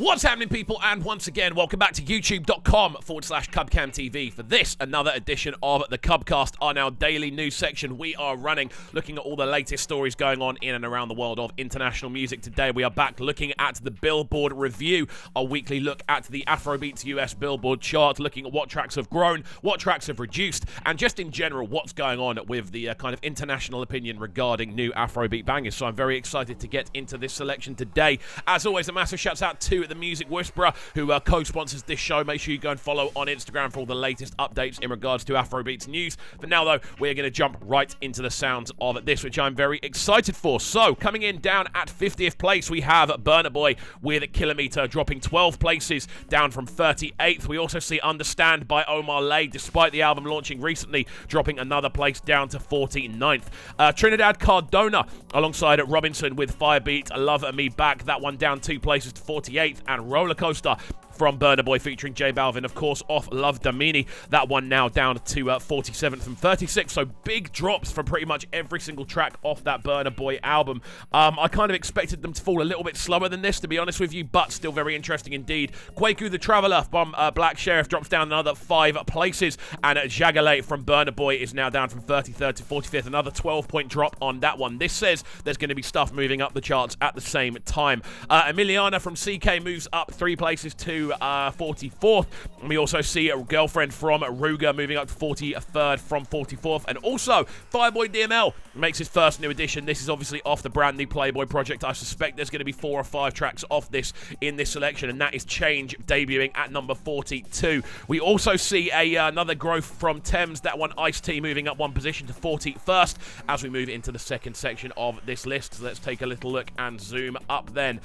What's happening, people? And once again, welcome back to youtube.com/CubCamTV for this, another edition of the Cubcast, our now daily news section we are running, looking at all the latest stories going on in and around the world of international music. Today, we are back looking at the Billboard review, our weekly look at the Afrobeats US Billboard chart, looking at what tracks have grown, what tracks have reduced, and just in general, what's going on with the kind of international opinion regarding new Afrobeat bangers. So I'm very excited to get into this selection today. As always, a massive shout out to the Music Whisperer, who co-sponsors this show. Make sure you go and follow on Instagram for all the latest updates in regards to Afrobeats news. For now, though, we're going to jump right into the sounds of this, which I'm very excited for. So, coming in down at 50th place, we have Burna Boy with Kilometer, dropping 12 places, down from 38th. We also see Understand by Omar Lay, despite the album launching recently, dropping another place down to 49th. Trinidad Cardona, alongside Robinson with Firebeat, Love Me Back, that one down 2 places to 48th. And Roller Coaster from Burna Boy featuring J Balvin, of course, off Love Damini. That one now down to 47th from 36th. So big drops for pretty much every single track off that Burna Boy album. I kind of expected them to fall a little bit slower than this, to be honest with you, but still very interesting indeed. Kwaku the Traveller from Black Sheriff drops down another 5 places, and Jagale from Burna Boy is now down from 33rd to 45th. Another 12-point drop on that one. This says there's going to be stuff moving up the charts at the same time. Emiliana from CK moves up 3 places to 44th. And we also see a Girlfriend from Ruger moving up to 43rd from 44th. And also, FIREBOY DML makes his first new addition. This is obviously off the brand new Playboy project. I suspect there's going to be 4 or 5 tracks off this in this selection, and that is Change, debuting at number 42. We also see another growth from Thames, that one Ice-T moving up 1 position to 41st as we move into the second section of this list. So let's take a little look and zoom up then.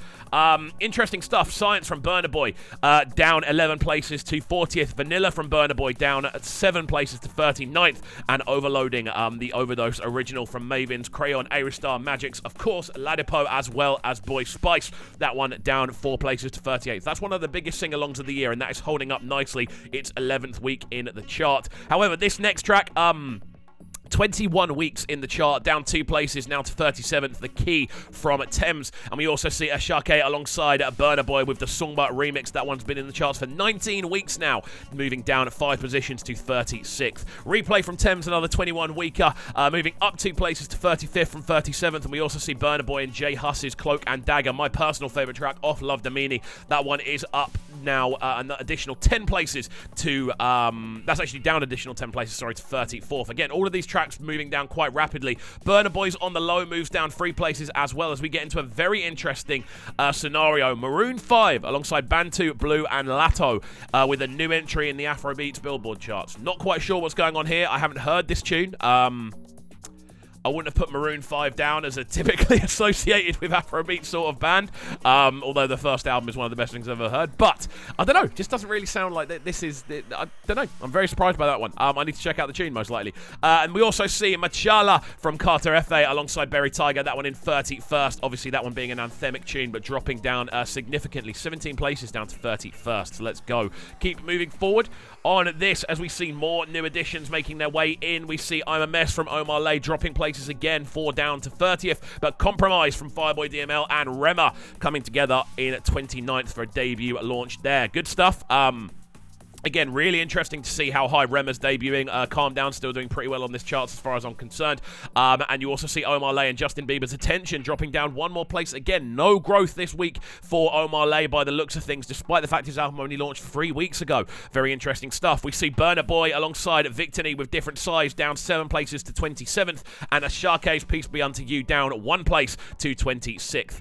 Interesting stuff. Science from Burna Boy down 11 places to 40th. Vanilla from Burna Boy down 7 places to 39th. And Overloading, the Overdose original from Mavins, Crayon, Aristar, Magix, of course, Ladipo, as well as Boy Spice. That one down 4 places to 38th. That's one of the biggest sing-alongs of the year, and that is holding up nicely. It's 11th week in the chart. However, this next track, 21 weeks in the chart, down 2 places, now to 37th, The Key from Thames. And we also see Ashake alongside Burna Boy with the Songba remix. That one's been in the charts for 19 weeks now, moving down 5 positions to 36th. Replay from Thames, another 21 weeker, moving up 2 places to 35th from 37th. And we also see Burna Boy and Jay Huss's Cloak and Dagger, my personal favourite track off Love Damini. That one is up now an additional 10 places to, that's actually down additional 10 places, sorry, to 34th. Again, all of these tracks moving down quite rapidly. Burna Boy's on the low, moves down 3 places as well, as we get into a very interesting scenario. Maroon 5 alongside Bantu, Blue and Lato with a new entry in the Afrobeats Billboard charts. Not quite sure what's going on here. I haven't heard this tune. I wouldn't have put Maroon 5 down as a typically associated with Afrobeat sort of band, although the first album is one of the best things I've ever heard. But, I don't know, just doesn't really sound like this is, I don't know, I'm very surprised by that one. I need to check out the tune, most likely. And we also see Machala from Carter F.A. alongside Berry Tiger, that one in 31st. Obviously, that one being an anthemic tune, but dropping down significantly, 17 places down to 31st. So let's go. Keep moving forward on this as we see more new additions making their way in. We see I'm a Mess from Omar Lay dropping places again, 4 down to 30th, but Compromise from FIREBOY DML and REMA coming together in 29th for a debut launch there. Good stuff. Again, really interesting to see how high Rema's debuting. Calm Down still doing pretty well on this chart as far as I'm concerned. And you also see Omar Lay and Justin Bieber's Attention dropping down 1 more place. Again, no growth this week for Omar Lay by the looks of things, despite the fact his album only launched 3 weeks ago. Very interesting stuff. We see Burna Boy alongside Victony with Different Size down 7 places to 27th. And Ashake's Peace Be Unto You down 1 place to 26th.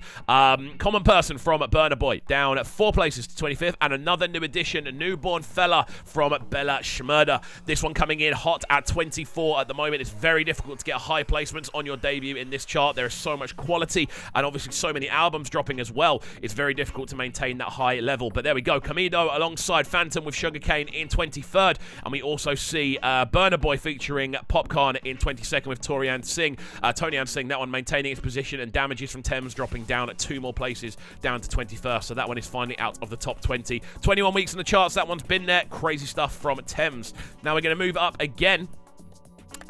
Common Person from Burna Boy down 4 places to 25th. And another new addition, a Newborn Fella from l.a.x. This one coming in hot at 24 at the moment. It's very difficult to get high placements on your debut in this chart. There is so much quality and obviously so many albums dropping as well. It's very difficult to maintain that high level. But there we go. Camido alongside Phantom with Sugarcane in 23rd. And we also see Burna Boy featuring Popcorn in 22nd with Torian Singh. Tony Singh, that one maintaining its position, and Damages from Thames dropping down at 2 more places down to 21st. So that one is finally out of the top 20. 21 weeks in the charts. That one's been there. Crazy stuff from Thames. Now we're going to move up again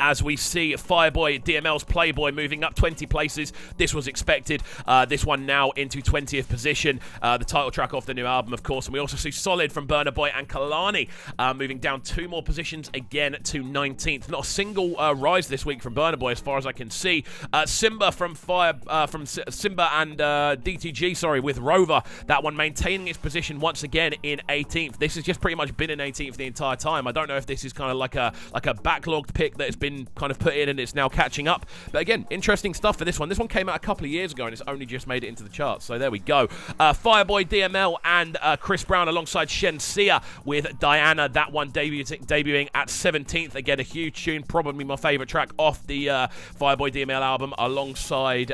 as we see FIREBOY DML's Playboy moving up 20 places. This was expected. This one now into 20th position. The title track off the new album, of course. And we also see Solid from Burna Boy and Kalani moving down 2 more positions again to 19th. Not a single rise this week from Burna Boy as far as I can see. Simba from Simba and DTG, sorry, with Rover. That one maintaining its position once again in 18th. This has just pretty much been in 18th the entire time. I don't know if this is kind of like a backlogged pick that has been kind of put in and it's now catching up. But again, interesting stuff for this one. This one came out a couple of years ago and it's only just made it into the charts. So there we go. FIREBOY DML and Chris Brown alongside Shenseea with Diana. That one debuting at 17th. Again, a huge tune. Probably my favourite track off the FIREBOY DML album alongside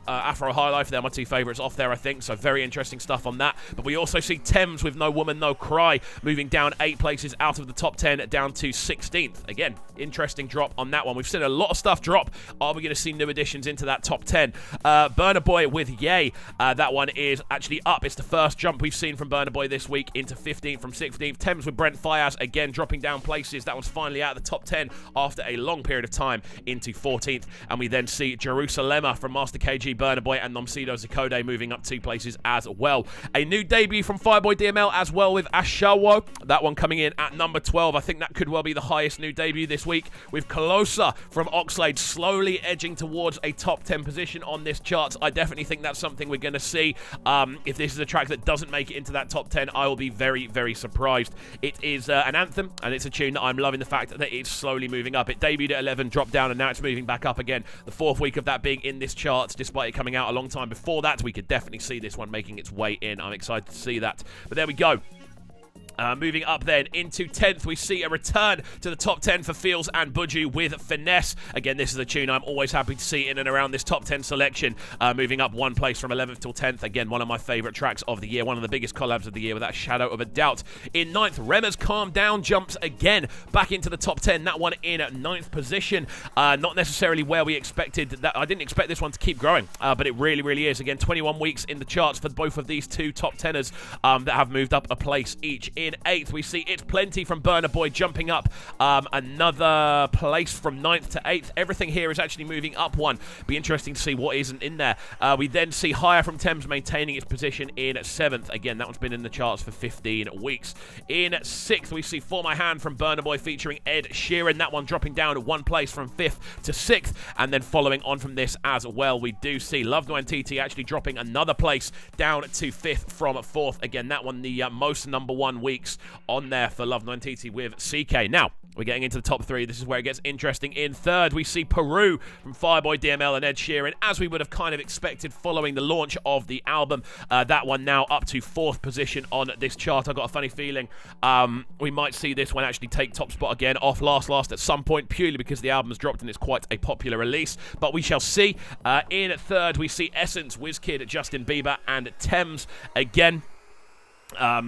Afro High Life. They're my 2 favourites off there, I think. So very interesting stuff on that. But we also see Thames with No Woman, No Cry moving down 8 places out of the top 10 down to 16th. Again, interesting drop on that one. We've seen a lot of stuff drop. Are we going to see new additions into that top 10? Burna Boy with Yay. That one is actually up. It's the first jump we've seen from Burna Boy this week into 15th from 16th. Thames with Brent Fayaz again dropping down places. That one's finally out of the top 10 after a long period of time into 14th. And we then see Jerusalema from Master KG, Burna Boy and Nomsido Zakode moving up 2 places as well. A new debut from FIREBOY DML as well with Ashawo. That one coming in at number 12. I think that could well be the highest new debut this week, with Closer from Oxlade slowly edging towards a top 10 position on this chart. I definitely think that's something we're going to see. If this is a track that doesn't make it into that top 10, I will be very, very surprised. It is an anthem, and it's a tune that I'm loving the fact that it's slowly moving up. It debuted at 11, dropped down, and now it's moving back up again. The 4th week of that being in this chart, despite it coming out a long time before that. We could definitely see this one making its way in. I'm excited to see that. But there we go. Moving up then into 10th, we see a return to the top 10 for Feels and Buju with Finesse. Again, this is a tune I'm always happy to see in and around this top 10 selection. Moving up 1 place from 11th till 10th. Again, one of my favourite tracks of the year. One of the biggest collabs of the year, without a shadow of a doubt. In 9th, Rema's Calm Down jumps again back into the top 10. That one in 9th position. Not necessarily where we expected that. I didn't expect this one to keep growing, but it really, really is. Again, 21 weeks in the charts for both of these 2 top 10ers that have moved up a place each. In 8th, we see It's Plenty from Burna Boy jumping up another place from 9th to 8th. Everything here is actually moving up 1. Be interesting to see what isn't in there. We then see Higher from Thames maintaining its position in 7th. Again, that one's been in the charts for 15 weeks. In 6th, we see For My Hand from Burna Boy featuring Ed Sheeran. That one dropping down 1 place from 5th to 6th. And then following on from this as well, we do see Loved One TT actually dropping another place down to 5th from 4th. Again, that one the most number 1 weeks on there for Loved One TT with CK. Now, we're getting into the top 3. This is where it gets interesting. In 3rd, we see Peru from FIREBOY DML and Ed Sheeran, as we would have kind of expected following the launch of the album. That one now up to 4th position on this chart. I've got a funny feeling we might see this one actually take top spot again off last at some point, purely because the album has dropped and it's quite a popular release. But we shall see. In 3rd, we see Essence, Wizkid, Justin Bieber, and Thames again.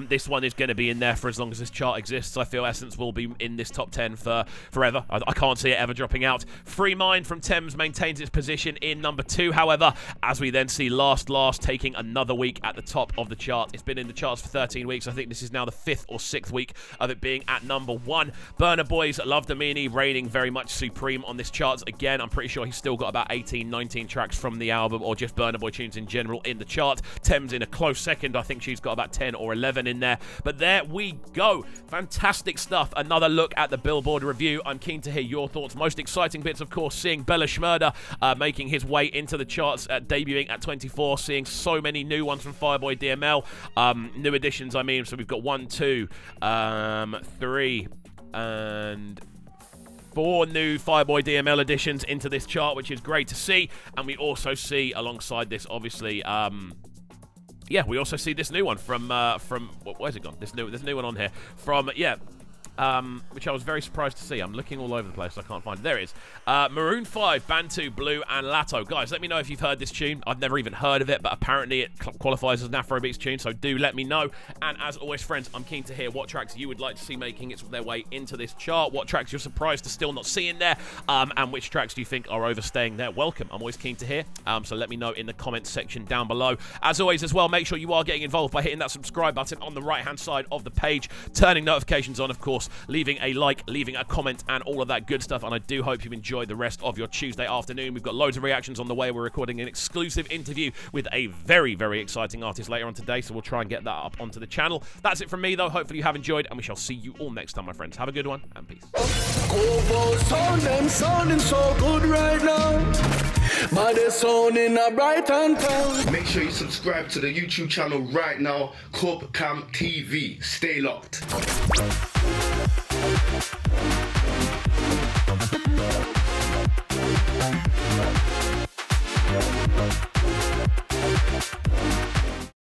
This one is going to be in there for as long as this chart exists. I feel Essence will be in this top 10 for forever. I can't see it ever dropping out. Free Mind from Thames maintains its position in number 2, however, as we then see Last taking another week at the top of the chart. It's been in the charts for 13 weeks. I think this is now the 5th or 6th week of it being at number 1. Burna Boy's Love Domini reigning very much supreme on this chart. Again, I'm pretty sure he's still got about 18, 19 tracks from the album, or just Burna Boy tunes in general in the chart. Thames in a close second. I think she's got about 10 or 11 in there. But there we go. Fantastic stuff. Another look at the Billboard review. I'm keen to hear your thoughts. Most exciting bits, of course, seeing SHMURDA making his way into the charts, debuting at 24, seeing so many new ones from FIREBOY DML. New additions, I mean. So we've got 1, 2, 3, and 4 new FIREBOY DML additions into this chart, which is great to see. And we also see, alongside this, obviously, yeah, we also see this new one from where's it gone? This new one on here from which I was very surprised to see. I'm looking all over the place. I can't find it. There it is. Maroon 5, Bantu, Blue, and Lato. Guys, let me know if you've heard this tune. I've never even heard of it, but apparently it qualifies as an Afrobeats tune, so do let me know. And as always, friends, I'm keen to hear what tracks you would like to see making their way into this chart, what tracks you're surprised to still not see in there, and which tracks do you think are overstaying their welcome. I'm always keen to hear, so let me know in the comments section down below. As always, as well, make sure you are getting involved by hitting that subscribe button on the right-hand side of the page, turning notifications on, of course, course, leaving a like, leaving a comment, and all of that good stuff. And I do hope you've enjoyed the rest of your Tuesday afternoon. We've got loads of reactions on the way. We're recording an exclusive interview with a very, very exciting artist later on today, so we'll try and get that up onto the channel. That's it from me, though. Hopefully you have enjoyed, and we shall see you all next time, my friends. Have a good one, and peace. Sounding so good right now. But they're sounding a bright and town. Make sure you subscribe to the YouTube channel right now, Corp Cam TV. Stay locked.